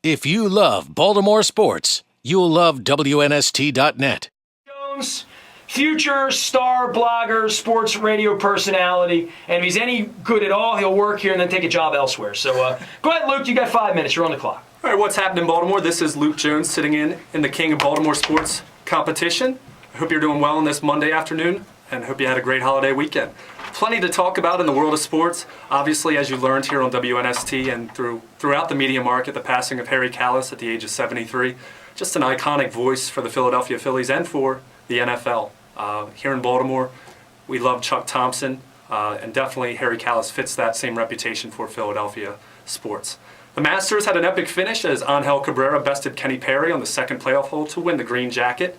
If you love Baltimore sports, you'll love WNST.net. Jones, future star blogger, sports radio personality, and if he's any good at all, he'll work here and then take a job elsewhere. So go ahead, Luke. You got 5 minutes. You're on the clock. All right, what's happening in Baltimore? This is Luke Jones sitting in the King of Baltimore Sports competition. I hope you're doing well on this Monday afternoon, and hope you had a great holiday weekend. Plenty to talk about in the world of sports. Obviously, as you learned here on WNST and throughout the media market, the passing of Harry Kalas at the age of 73. Just an iconic voice for the Philadelphia Phillies and for the NFL. Here in Baltimore, we love Chuck Thompson, and definitely Harry Kalas fits that same reputation for Philadelphia sports. The Masters had an epic finish as Angel Cabrera bested Kenny Perry on the second playoff hole to win the green jacket.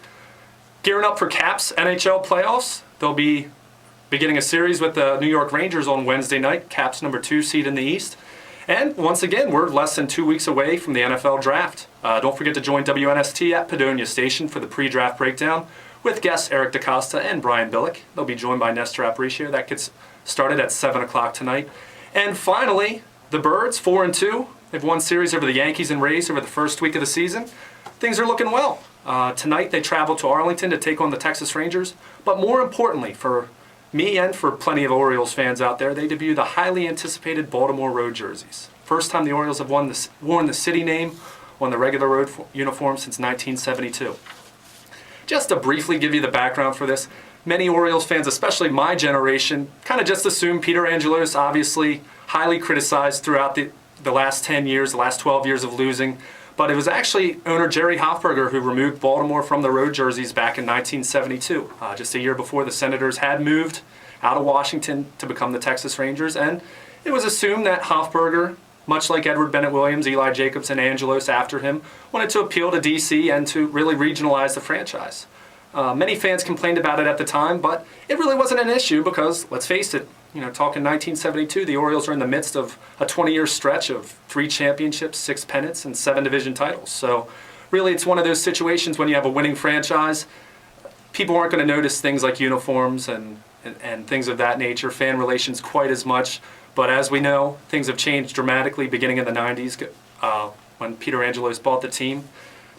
Gearing up for Caps NHL playoffs, they'll be beginning a series with the New York Rangers on Wednesday night, Caps number 2 seed in the East. And once again, we're less than 2 weeks away from the NFL draft. Don't forget to join WNST at Padonia Station for the pre-draft breakdown with guests Eric DaCosta and Brian Billick. They'll be joined by Nestor Aparicio. That gets started at 7 o'clock tonight. And finally, the Birds, 4-2. They've won series over the Yankees and Rays over the first week of the season. Things are looking well. Tonight they travel to Arlington to take on the Texas Rangers. But more importantly, for me and for plenty of Orioles fans out there, they debut the highly anticipated Baltimore road jerseys. First time the Orioles have worn the city name on the regular road uniform since 1972. Just to briefly give you the background for this, many Orioles fans, especially my generation, kind of just assume Peter Angelos, obviously highly criticized throughout the last 10 years, the last 12 years of losing. But it was actually owner Jerry Hofberger who removed Baltimore from the road jerseys back in 1972, just a year before the Senators had moved out of Washington to become the Texas Rangers. And it was assumed that Hofberger, much like Edward Bennett Williams, Eli Jacobs, and Angelos after him, wanted to appeal to D.C. and to really regionalize the franchise. Many fans complained about it at the time, but it really wasn't an issue because, let's face it, talking 1972, the Orioles are in the midst of a 20-year stretch of 3 championships, 6 pennants, and 7 division titles. So really it's one of those situations when you have a winning franchise, people aren't going to notice things like uniforms and things of that nature, fan relations quite as much. But as we know, things have changed dramatically beginning in the 90s when Peter Angelos bought the team.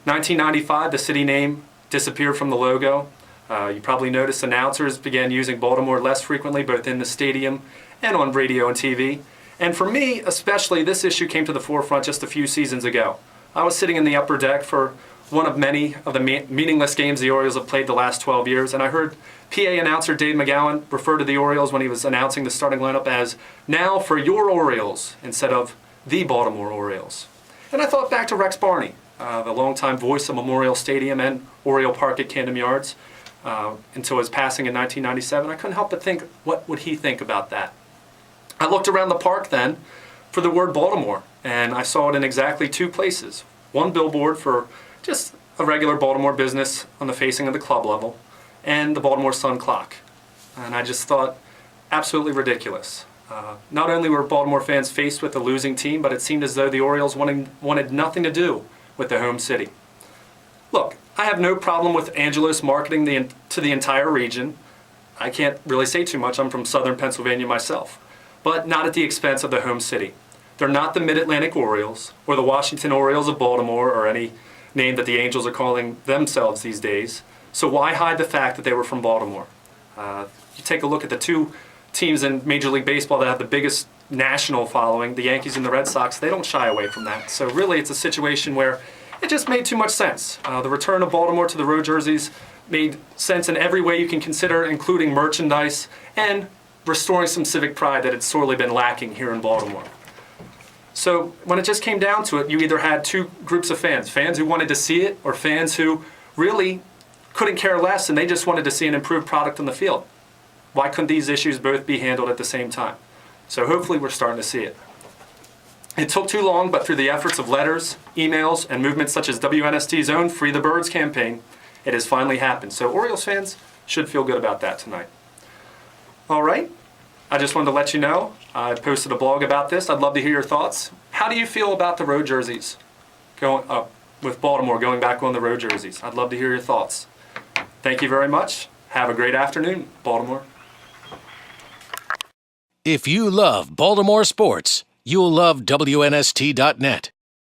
1995, the city name disappeared from the logo. You probably noticed announcers began using Baltimore less frequently, both in the stadium and on radio and TV. And for me, especially, this issue came to the forefront just a few seasons ago. I was sitting in the upper deck for one of many of the meaningless games the Orioles have played the last 12 years, and I heard PA announcer Dave McGowan refer to the Orioles when he was announcing the starting lineup as, "Now for your Orioles," instead of the Baltimore Orioles. And I thought back to Rex Barney, the longtime voice of Memorial Stadium and Oriole Park at Camden Yards, until his passing in 1997. I couldn't help but think, what would he think about that? I looked around the park then for the word Baltimore, and I saw it in exactly 2 places. One billboard for just a regular Baltimore business on the facing of the club level, and the Baltimore Sun clock. And I just thought, absolutely ridiculous. Not only were Baltimore fans faced with a losing team, but it seemed as though the Orioles wanted nothing to do with the home city. Look, I have no problem with Angelos marketing to the entire region. I can't really say too much. I'm from southern Pennsylvania myself. But not at the expense of the home city. They're not the Mid-Atlantic Orioles or the Washington Orioles of Baltimore or any name that the Angels are calling themselves these days. So why hide the fact that they were from Baltimore? You take a look at the 2 teams in Major League Baseball that have the biggest national following, the Yankees and the Red Sox. They don't shy away from that. So really it's a situation where it just made too much sense. The return of Baltimore to the road jerseys made sense in every way you can consider, including merchandise and restoring some civic pride that had sorely been lacking here in Baltimore. So when it just came down to it, you either had 2 groups of fans who wanted to see it, or fans who really couldn't care less and they just wanted to see an improved product on the field. Why couldn't these issues both be handled at the same time? So hopefully we're starting to see it. It took too long, but through the efforts of letters, emails, and movements such as WNST's own Free the Birds campaign, it has finally happened. So Orioles fans should feel good about that tonight. All right, I just wanted to let you know, I posted a blog about this. I'd love to hear your thoughts. How do you feel about the road jerseys going up with Baltimore going back on the road jerseys? I'd love to hear your thoughts. Thank you very much. Have a great afternoon, Baltimore. If you love Baltimore sports, you'll love WNST.net.